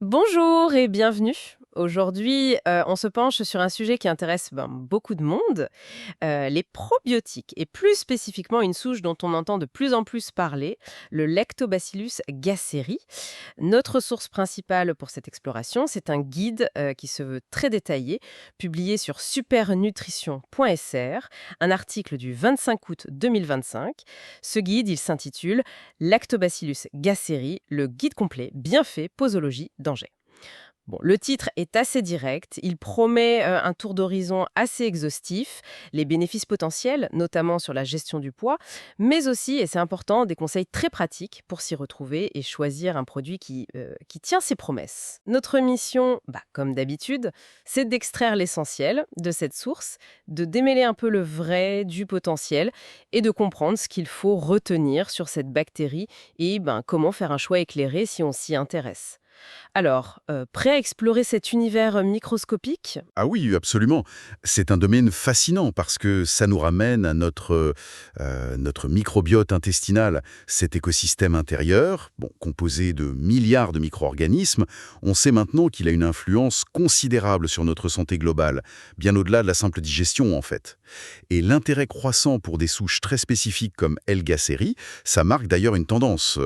Bonjour et bienvenue. Aujourd'hui, on se penche sur un sujet qui intéresse beaucoup de monde, les probiotiques et plus spécifiquement une souche dont on entend de plus en plus parler, le Lactobacillus gasseri. Notre source principale pour cette exploration, c'est un guide qui se veut très détaillé, publié sur supernutrition.fr, un article du 25 août 2025. Ce guide, il s'intitule Lactobacillus gasseri, le guide complet, bien fait, posologie, danger. Bon, le titre est assez direct, il promet un tour d'horizon assez exhaustif, les bénéfices potentiels, notamment sur la gestion du poids, mais aussi, et c'est important, des conseils très pratiques pour s'y retrouver et choisir un produit qui tient ses promesses. Notre mission, comme d'habitude, c'est d'extraire l'essentiel de cette source, de démêler un peu le vrai du potentiel et de comprendre ce qu'il faut retenir sur cette bactérie et comment faire un choix éclairé si on s'y intéresse. Alors, prêt à explorer cet univers microscopique? Ah oui, absolument. C'est un domaine fascinant parce que ça nous ramène à notre microbiote intestinal, cet écosystème intérieur, bon, composé de milliards de micro-organismes. On sait maintenant qu'il a une influence considérable sur notre santé globale, bien au-delà de la simple digestion en fait. Et l'intérêt croissant pour des souches très spécifiques comme L. gasseri, ça marque d'ailleurs une tendance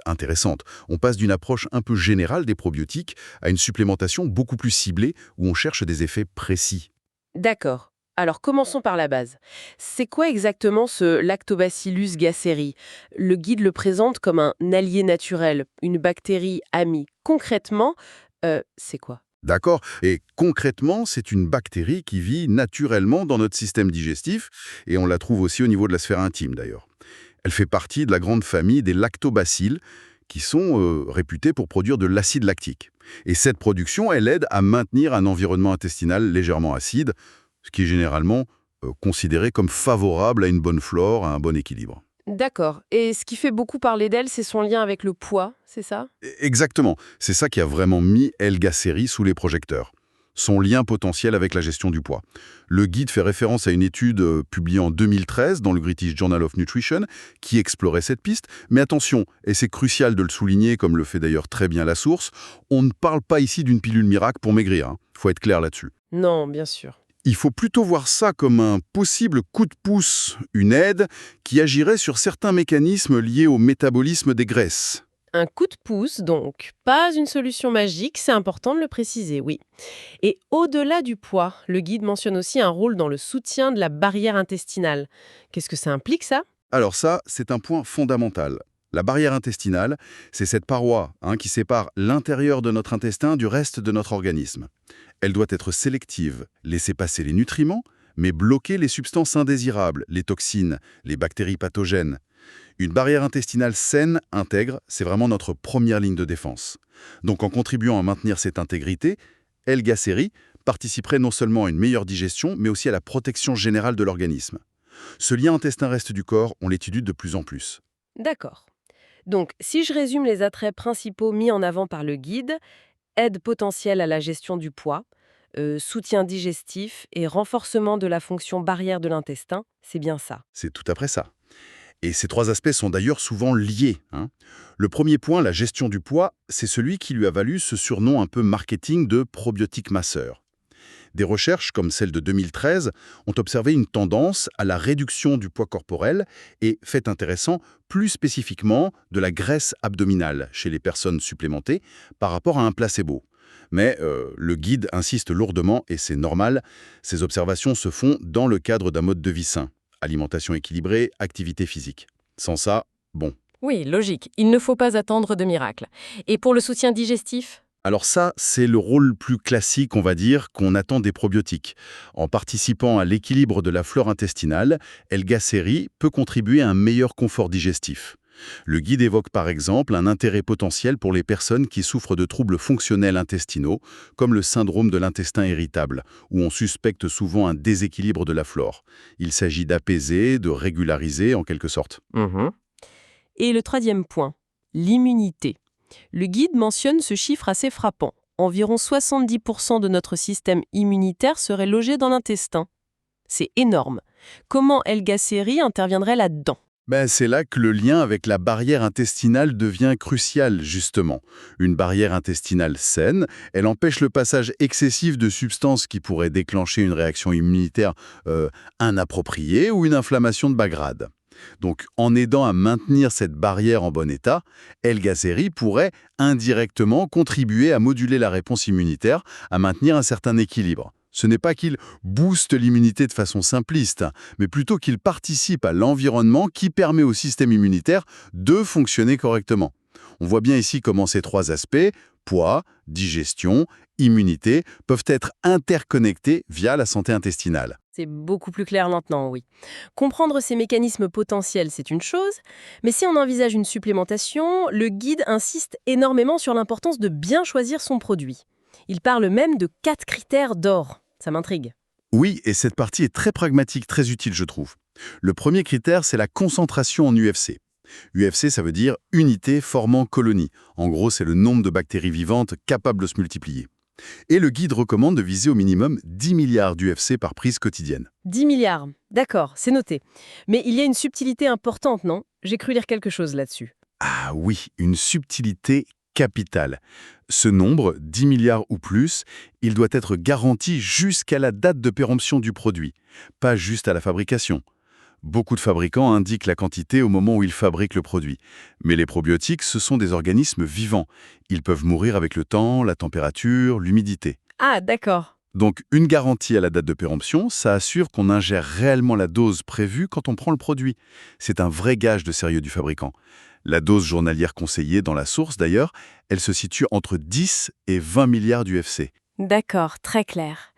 intéressante. On passe d'une approche un peu générale des probiotiques à une supplémentation beaucoup plus ciblée où on cherche des effets précis. D'accord. Alors, commençons par la base. C'est quoi exactement ce Lactobacillus gasseri? Le guide le présente comme un allié naturel, une bactérie amie. Concrètement, c'est quoi? D'accord? Et concrètement, c'est une bactérie qui vit naturellement dans notre système digestif et on la trouve aussi au niveau de la sphère intime d'ailleurs. Elle fait partie de la grande famille des lactobacilles qui sont réputés pour produire de l'acide lactique. Et cette production, elle aide à maintenir un environnement intestinal légèrement acide, ce qui est généralement considéré comme favorable à une bonne flore, à un bon équilibre. D'accord. Et ce qui fait beaucoup parler d'elle, c'est son lien avec le poids, c'est ça? Exactement, c'est ça qui a vraiment mis El Gasseri sous les projecteurs. Son lien potentiel avec la gestion du poids. Le guide fait référence à une étude publiée en 2013 dans le British Journal of Nutrition qui explorait cette piste. Mais attention, et c'est crucial de le souligner comme le fait d'ailleurs très bien la source, on ne parle pas ici d'une pilule miracle pour maigrir. Faut être clair là-dessus. Non, bien sûr. Il faut plutôt voir ça comme un possible coup de pouce, une aide qui agirait sur certains mécanismes liés au métabolisme des graisses. Un coup de pouce, donc. Pas une solution magique, c'est important de le préciser, oui. Et au-delà du poids, le guide mentionne aussi un rôle dans le soutien de la barrière intestinale. Qu'est-ce que ça implique, ça? Alors ça, c'est un point fondamental. La barrière intestinale, c'est cette paroi qui sépare l'intérieur de notre intestin du reste de notre organisme. Elle doit être sélective, laisser passer les nutriments, mais bloquer les substances indésirables, les toxines, les bactéries pathogènes. Une barrière intestinale saine, intègre, c'est vraiment notre première ligne de défense. Donc en contribuant à maintenir cette intégrité, El Gasseri participerait non seulement à une meilleure digestion, mais aussi à la protection générale de l'organisme. Ce lien intestin-reste du corps, on l'étudie de plus en plus. D'accord. Donc, si je résume les attraits principaux mis en avant par le guide, aide potentielle à la gestion du poids, soutien digestif et renforcement de la fonction barrière de l'intestin, c'est bien ça. C'est tout après ça. Et ces trois aspects sont d'ailleurs souvent liés. Le premier point, la gestion du poids, c'est celui qui lui a valu ce surnom un peu marketing de probiotique masseur. Des recherches, comme celle de 2013, ont observé une tendance à la réduction du poids corporel et, fait intéressant, plus spécifiquement de la graisse abdominale chez les personnes supplémentées par rapport à un placebo. Mais le guide insiste lourdement, et c'est normal, ces observations se font dans le cadre d'un mode de vie sain. Alimentation équilibrée, activité physique. Sans ça, bon. Oui, logique. Il ne faut pas attendre de miracle. Et pour le soutien digestif? Alors ça, c'est le rôle plus classique, on va dire, qu'on attend des probiotiques. En participant à l'équilibre de la flore intestinale, El Gasseri peut contribuer à un meilleur confort digestif. Le guide évoque par exemple un intérêt potentiel pour les personnes qui souffrent de troubles fonctionnels intestinaux, comme le syndrome de l'intestin irritable, où on suspecte souvent un déséquilibre de la flore. Il s'agit d'apaiser, de régulariser en quelque sorte. Mhm. Et le troisième point, l'immunité. Le guide mentionne ce chiffre assez frappant. Environ 70% de notre système immunitaire serait logé dans l'intestin. C'est énorme. Comment El Gasseri interviendrait là-dedans? Ben, c'est là que le lien avec la barrière intestinale devient crucial, justement. Une barrière intestinale saine, elle empêche le passage excessif de substances qui pourraient déclencher une réaction immunitaire euh, inappropriée ou une inflammation de bas grade. Donc, en aidant à maintenir cette barrière en bon état, L-Gacéry pourrait indirectement contribuer à moduler la réponse immunitaire, à maintenir un certain équilibre. Ce n'est pas qu'il booste l'immunité de façon simpliste, mais plutôt qu'il participe à l'environnement qui permet au système immunitaire de fonctionner correctement. On voit bien ici comment ces trois aspects, poids, digestion, immunité, peuvent être interconnectés via la santé intestinale. C'est beaucoup plus clair maintenant, oui. Comprendre ces mécanismes potentiels, c'est une chose, mais si on envisage une supplémentation, le guide insiste énormément sur l'importance de bien choisir son produit. Il parle même de 4 critères d'or. Ça m'intrigue. Oui, et cette partie est très pragmatique, très utile, je trouve. Le premier critère, c'est la concentration en UFC. UFC, ça veut dire unité formant colonie. En gros, c'est le nombre de bactéries vivantes capables de se multiplier. Et le guide recommande de viser au minimum 10 milliards d'UFC par prise quotidienne. 10 milliards, d'accord, c'est noté. Mais il y a une subtilité importante, non? J'ai cru lire quelque chose là-dessus. Ah oui, une subtilité capitale. Ce nombre, 10 milliards ou plus, il doit être garanti jusqu'à la date de péremption du produit, pas juste à la fabrication. Beaucoup de fabricants indiquent la quantité au moment où ils fabriquent le produit. Mais les probiotiques, ce sont des organismes vivants. Ils peuvent mourir avec le temps, la température, l'humidité. Ah, d'accord. Donc, une garantie à la date de péremption, ça assure qu'on ingère réellement la dose prévue quand on prend le produit. C'est un vrai gage de sérieux du fabricant. La dose journalière conseillée dans la source, d'ailleurs, elle se situe entre 10 et 20 milliards d'UFC. D'accord, très clair.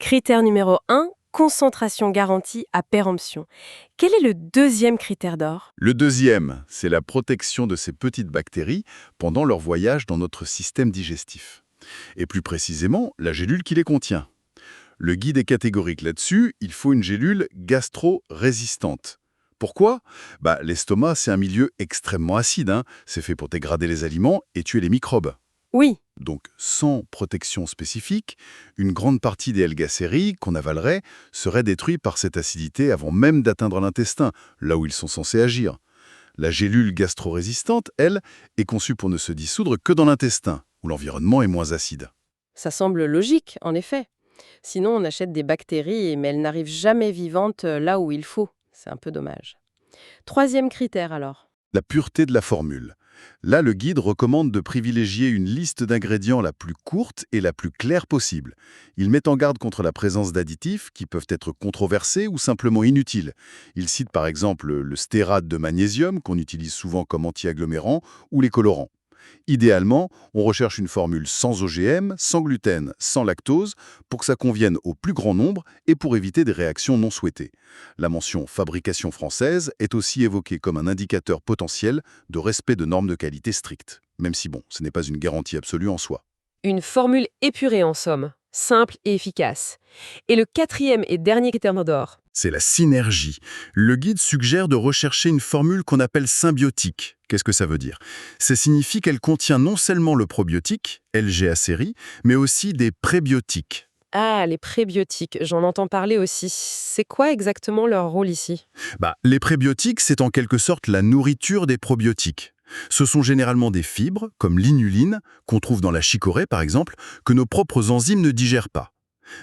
Critère numéro 1, concentration garantie à péremption. Quel est le deuxième critère d'or? Le deuxième, c'est la protection de ces petites bactéries pendant leur voyage dans notre système digestif. Et plus précisément, la gélule qui les contient. Le guide est catégorique là-dessus, il faut une gélule gastro-résistante. Pourquoi? L'estomac, c'est un milieu extrêmement acide, hein. C'est fait pour dégrader les aliments et tuer les microbes. Oui, Donc, sans protection spécifique, une grande partie des L-Gacéries qu'on avalerait seraient détruits par cette acidité avant même d'atteindre l'intestin, là où ils sont censés agir. La gélule gastro-résistante, elle, est conçue pour ne se dissoudre que dans l'intestin, où l'environnement est moins acide. ça semble logique, en effet. Sinon, on achète des bactéries, mais elles n'arrivent jamais vivantes là où il faut. C'est un peu dommage. Troisième critère alors. La pureté de la formule. Là, le guide recommande de privilégier une liste d'ingrédients la plus courte et la plus claire possible. Il met en garde contre la présence d'additifs qui peuvent être controversés ou simplement inutiles. Il cite par exemple le stérate de magnésium qu'on utilise souvent comme anti-agglomérant ou les colorants. Idéalement, on recherche une formule sans OGM, sans gluten, sans lactose, pour que ça convienne au plus grand nombre et pour éviter des réactions non souhaitées. La mention fabrication française est aussi évoquée comme un indicateur potentiel de respect de normes de qualité strictes, même si ce n'est pas une garantie absolue en soi. Une formule épurée en somme, simple et efficace. Et le quatrième et dernier critère d'or. C'est la synergie. Le guide suggère de rechercher une formule qu'on appelle symbiotique. Qu'est-ce que ça veut dire? Ça signifie qu'elle contient non seulement le probiotique, LGA-série, mais aussi des prébiotiques. Ah, les prébiotiques, j'en entends parler aussi. C'est quoi exactement leur rôle ici? Les prébiotiques, c'est en quelque sorte la nourriture des probiotiques. Ce sont généralement des fibres, comme l'inuline, qu'on trouve dans la chicorée par exemple, que nos propres enzymes ne digèrent pas.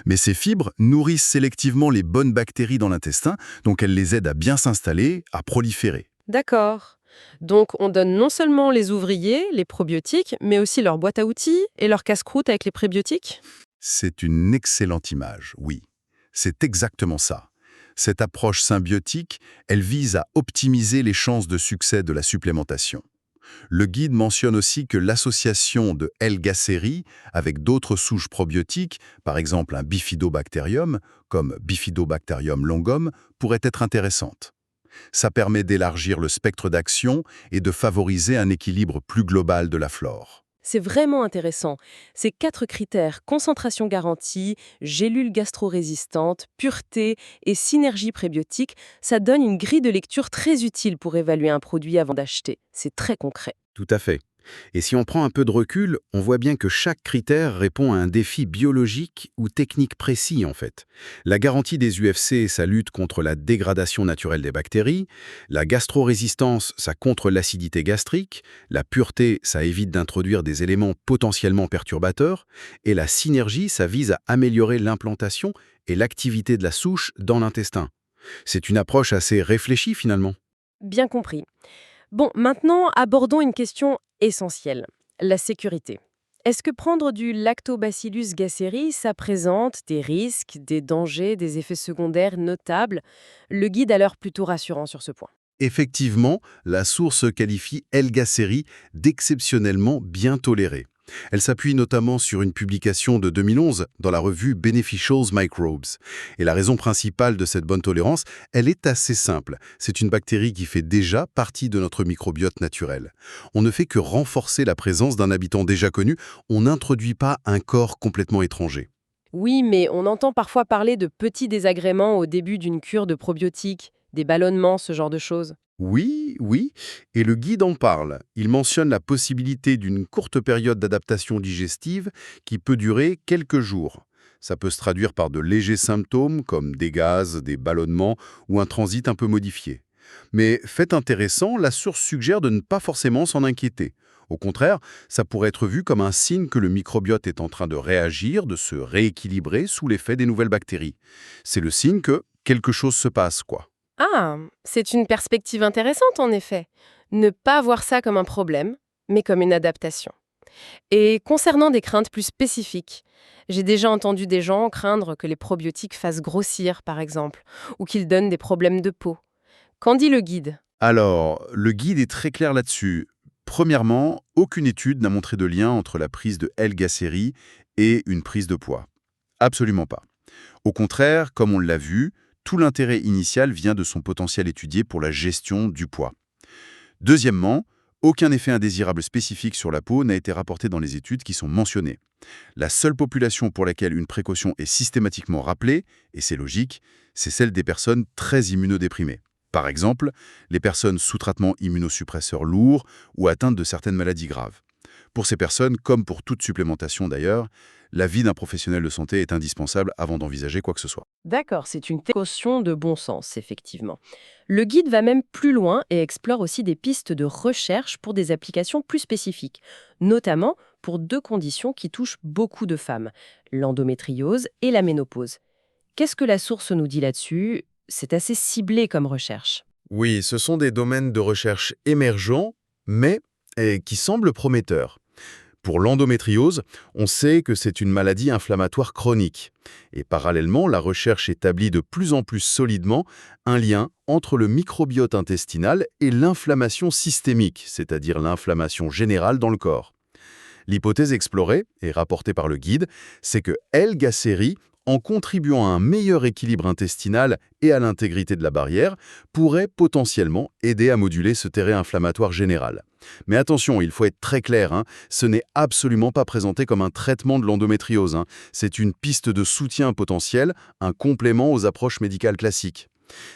Mais ces fibres nourrissent sélectivement les bonnes bactéries dans l'intestin, donc elles les aident à bien s'installer, à proliférer. D'accord. Donc on donne non seulement les ouvriers, les probiotiques, mais aussi leur boîte à outils et leur casse-croûte avec les prébiotiques? C'est une excellente image, oui. C'est exactement ça. Cette approche symbiotique, elle vise à optimiser les chances de succès de la supplémentation. Le guide mentionne aussi que l'association de L-Gacéry avec d'autres souches probiotiques, par exemple un bifidobacterium, comme Bifidobacterium longum, pourrait être intéressante. Ça permet d'élargir le spectre d'action et de favoriser un équilibre plus global de la flore. C'est vraiment intéressant. Ces 4 critères, concentration garantie, gélules gastro-résistantes, pureté et synergie prébiotique, ça donne une grille de lecture très utile pour évaluer un produit avant d'acheter. C'est très concret. Tout à fait. Et si on prend un peu de recul, on voit bien que chaque critère répond à un défi biologique ou technique précis en fait. La garantie des UFC, ça lutte contre la dégradation naturelle des bactéries, la gastrorésistance, ça contre l'acidité gastrique, la pureté, ça évite d'introduire des éléments potentiellement perturbateurs, et la synergie, ça vise à améliorer l'implantation et l'activité de la souche dans l'intestin. C'est une approche assez réfléchie finalement. Bien compris. Bon, maintenant, abordons une question essentielle, la sécurité. Est-ce que prendre du Lactobacillus gasseri, ça présente des risques, des dangers, des effets secondaires notables? Le guide a l'air plutôt rassurant sur ce point. Effectivement, la source qualifie L-Gasseri d'exceptionnellement bien tolérée. Elle s'appuie notamment sur une publication de 2011 dans la revue Beneficial Microbes. Et la raison principale de cette bonne tolérance, elle est assez simple. C'est une bactérie qui fait déjà partie de notre microbiote naturel. On ne fait que renforcer la présence d'un habitant déjà connu, on n'introduit pas un corps complètement étranger. Oui, mais on entend parfois parler de petits désagréments au début d'une cure de probiotiques, des ballonnements, ce genre de choses. Oui, oui, et le guide en parle. Il mentionne la possibilité d'une courte période d'adaptation digestive qui peut durer quelques jours. Ça peut se traduire par de légers symptômes comme des gaz, des ballonnements ou un transit un peu modifié. Mais fait intéressant, la source suggère de ne pas forcément s'en inquiéter. Au contraire, ça pourrait être vu comme un signe que le microbiote est en train de réagir, de se rééquilibrer sous l'effet des nouvelles bactéries. C'est le signe que quelque chose se passe, quoi. Ah, c'est une perspective intéressante en effet. Ne pas voir ça comme un problème, mais comme une adaptation. Et concernant des craintes plus spécifiques, j'ai déjà entendu des gens craindre que les probiotiques fassent grossir, par exemple, ou qu'ils donnent des problèmes de peau. Qu'en dit le guide? Alors, le guide est très clair là-dessus. Premièrement, aucune étude n'a montré de lien entre la prise de L-Gasseri et une prise de poids. Absolument pas. Au contraire, comme on l'a vu, tout l'intérêt initial vient de son potentiel étudié pour la gestion du poids. Deuxièmement, aucun effet indésirable spécifique sur la peau n'a été rapporté dans les études qui sont mentionnées. La seule population pour laquelle une précaution est systématiquement rappelée, et c'est logique, c'est celle des personnes très immunodéprimées. Par exemple, les personnes sous traitement immunosuppresseur lourd ou atteintes de certaines maladies graves. Pour ces personnes, comme pour toute supplémentation d'ailleurs, l'avis d'un professionnel de santé est indispensable avant d'envisager quoi que ce soit. D'accord, c'est une caution de bon sens, effectivement. Le guide va même plus loin et explore aussi des pistes de recherche pour des applications plus spécifiques, notamment pour deux conditions qui touchent beaucoup de femmes, l'endométriose et la ménopause. Qu'est-ce que la source nous dit là-dessus? C'est assez ciblé comme recherche. Oui, ce sont des domaines de recherche émergents, mais qui semblent prometteurs. Pour l'endométriose, on sait que c'est une maladie inflammatoire chronique. Et parallèlement, la recherche établit de plus en plus solidement un lien entre le microbiote intestinal et l'inflammation systémique, c'est-à-dire l'inflammation générale dans le corps. L'hypothèse explorée, et rapportée par le guide, c'est que L-Gasseri, en contribuant à un meilleur équilibre intestinal et à l'intégrité de la barrière, pourrait potentiellement aider à moduler ce terrain inflammatoire général. Mais attention, il faut être très clair, ce n'est absolument pas présenté comme un traitement de l'endométriose. C'est une piste de soutien potentiel, un complément aux approches médicales classiques.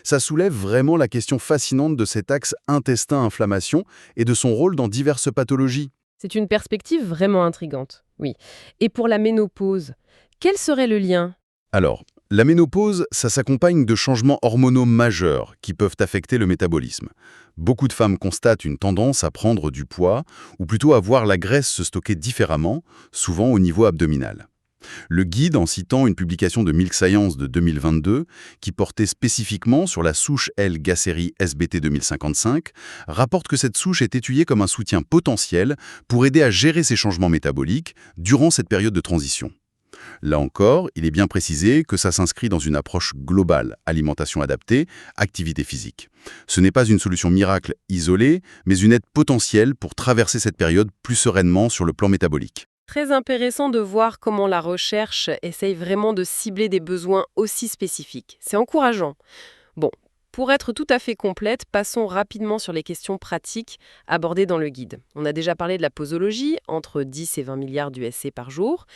Ça soulève vraiment la question fascinante de cet axe intestin-inflammation et de son rôle dans diverses pathologies. C'est une perspective vraiment intrigante, oui. Et pour la ménopause, quel serait le lien? Alors, la ménopause, ça s'accompagne de changements hormonaux majeurs qui peuvent affecter le métabolisme. Beaucoup de femmes constatent une tendance à prendre du poids, ou plutôt à voir la graisse se stocker différemment, souvent au niveau abdominal. Le guide, en citant une publication de Milk Science de 2022, qui portait spécifiquement sur la souche L. gasseri SBT 2055, rapporte que cette souche est étudiée comme un soutien potentiel pour aider à gérer ces changements métaboliques durant cette période de transition. Là encore, il est bien précisé que ça s'inscrit dans une approche globale, alimentation adaptée, activité physique. Ce n'est pas une solution miracle isolée, mais une aide potentielle pour traverser cette période plus sereinement sur le plan métabolique. Très intéressant de voir comment la recherche essaye vraiment de cibler des besoins aussi spécifiques. C'est encourageant. Bon, pour être tout à fait complète, passons rapidement sur les questions pratiques abordées dans le guide. On a déjà parlé de la posologie, entre 10 et 20 milliards d'USC par jour.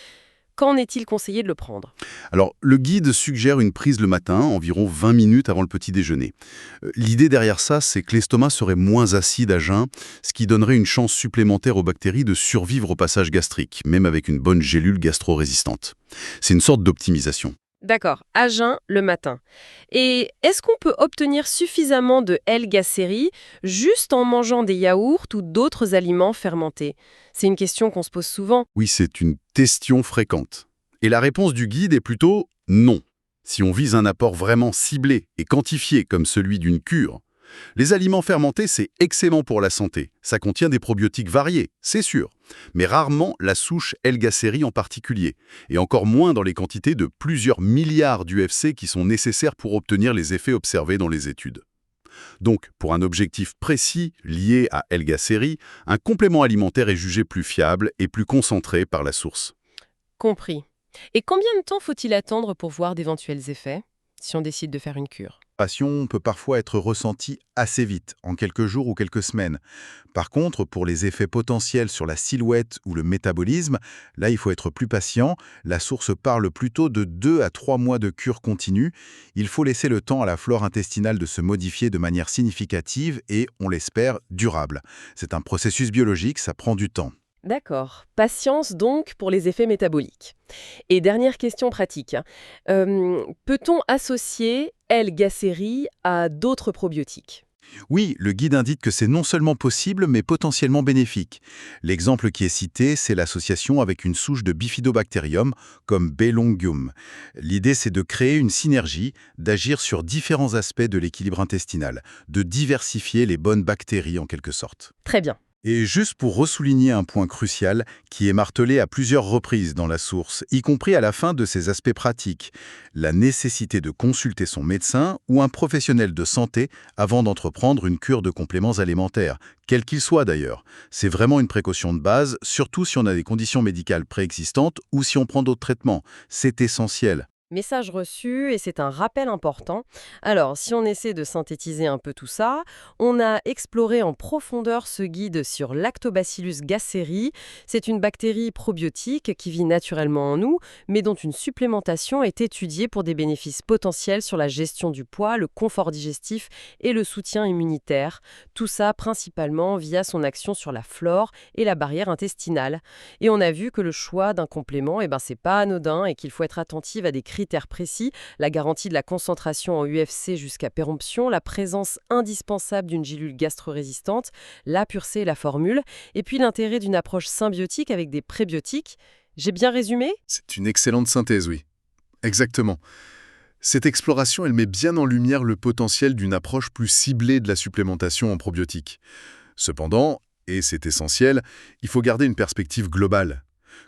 Quand est-il conseillé de le prendre? Alors, le guide suggère une prise le matin, environ 20 minutes avant le petit déjeuner. L'idée derrière ça, c'est que l'estomac serait moins acide à jeun, ce qui donnerait une chance supplémentaire aux bactéries de survivre au passage gastrique, même avec une bonne gélule gastro-résistante. C'est une sorte d'optimisation. D'accord, à jeun le matin. Et est-ce qu'on peut obtenir suffisamment de L-gacérie juste en mangeant des yaourts ou d'autres aliments fermentés? C'est une question qu'on se pose souvent. Oui, c'est une question fréquente. Et la réponse du guide est plutôt non. Si on vise un apport vraiment ciblé et quantifié comme celui d'une cure, les aliments fermentés, c'est excellent pour la santé. Ça contient des probiotiques variés, c'est sûr, mais rarement la souche L-gacérie en particulier, et encore moins dans les quantités de plusieurs milliards d'UFC qui sont nécessaires pour obtenir les effets observés dans les études. Donc, pour un objectif précis lié à L-gacérie, un complément alimentaire est jugé plus fiable et plus concentré par la source. Compris. Et combien de temps faut-il attendre pour voir d'éventuels effets, si on décide de faire une cure? Passion peut parfois être ressentie assez vite, en quelques jours ou quelques semaines. Par contre, pour les effets potentiels sur la silhouette ou le métabolisme, là il faut être plus patient. La source parle plutôt de 2 à 3 mois de cure continue. Il faut laisser le temps à la flore intestinale de se modifier de manière significative et, on l'espère, durable. C'est un processus biologique, ça prend du temps. D'accord. Patience donc pour les effets métaboliques. Et dernière question pratique, hein. Peut-on associer L-gacérie à d'autres probiotiques? Oui, le guide indique que c'est non seulement possible, mais potentiellement bénéfique. L'exemple qui est cité, c'est l'association avec une souche de bifidobacterium, comme B. longium. L'idée, c'est de créer une synergie, d'agir sur différents aspects de l'équilibre intestinal, de diversifier les bonnes bactéries en quelque sorte. Très bien. Et juste pour ressouligner un point crucial qui est martelé à plusieurs reprises dans la source, y compris à la fin de ses aspects pratiques, la nécessité de consulter son médecin ou un professionnel de santé avant d'entreprendre une cure de compléments alimentaires, quel qu'il soit d'ailleurs. C'est vraiment une précaution de base, surtout si on a des conditions médicales préexistantes ou si on prend d'autres traitements. C'est essentiel. Message reçu et c'est un rappel important. Alors, si on essaie de synthétiser un peu tout ça, on a exploré en profondeur ce guide sur Lactobacillus gasseri. C'est une bactérie probiotique qui vit naturellement en nous, mais dont une supplémentation est étudiée pour des bénéfices potentiels sur la gestion du poids, le confort digestif et le soutien immunitaire. Tout ça principalement via son action sur la flore et la barrière intestinale. Et on a vu que le choix d'un complément, c'est pas anodin et qu'il faut être attentif à des critères précis, la garantie de la concentration en UFC jusqu'à péremption, la présence indispensable d'une gélule gastro-résistante, la pureté et la formule, et puis l'intérêt d'une approche symbiotique avec des prébiotiques. J'ai bien résumé? C'est une excellente synthèse, oui. Exactement. Cette exploration, elle met bien en lumière le potentiel d'une approche plus ciblée de la supplémentation en probiotiques. Cependant, et c'est essentiel, il faut garder une perspective globale.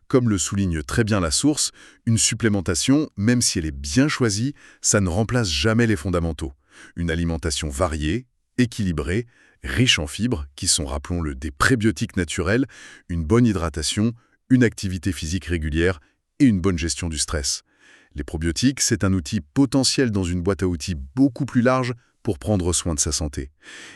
Comme le souligne très bien la source, une supplémentation, même si elle est bien choisie, ça ne remplace jamais les fondamentaux. Une alimentation variée, équilibrée, riche en fibres, qui sont, rappelons-le, des prébiotiques naturels, une bonne hydratation, une activité physique régulière et une bonne gestion du stress. Les probiotiques, c'est un outil potentiel dans une boîte à outils beaucoup plus large pour prendre soin de sa santé.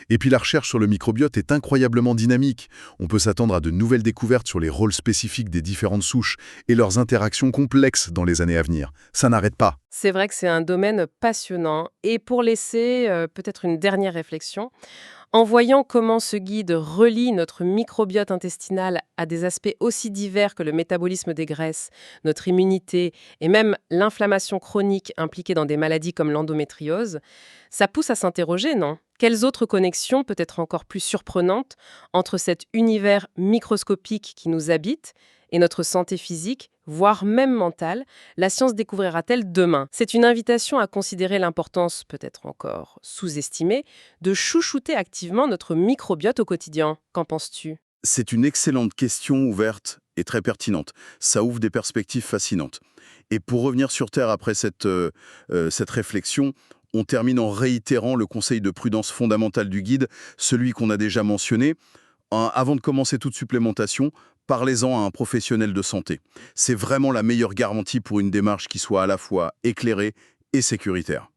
Et puis la recherche sur le microbiote est incroyablement dynamique. On peut s'attendre à de nouvelles découvertes sur les rôles spécifiques des différentes souches et leurs interactions complexes dans les années à venir. Ça n'arrête pas. C'est vrai que c'est un domaine passionnant. Et pour laisser peut-être une dernière réflexion, en voyant comment ce guide relie notre microbiote intestinal à des aspects aussi divers que le métabolisme des graisses, notre immunité et même l'inflammation chronique impliquée dans des maladies comme l'endométriose, ça pousse à s'interroger, non? Quelles autres connexions, peut-être encore plus surprenantes, entre cet univers microscopique qui nous habite et notre santé physique, voire même mentale, la science découvrira-t-elle demain? C'est une invitation à considérer l'importance, peut-être encore sous-estimée, de chouchouter activement notre microbiote au quotidien. Qu'en penses-tu? C'est une excellente question ouverte et très pertinente. Ça ouvre des perspectives fascinantes. Et pour revenir sur Terre après cette réflexion, on termine en réitérant le conseil de prudence fondamentale du guide, celui qu'on a déjà mentionné. Avant de commencer toute supplémentation, parlez-en à un professionnel de santé. C'est vraiment la meilleure garantie pour une démarche qui soit à la fois éclairée et sécuritaire.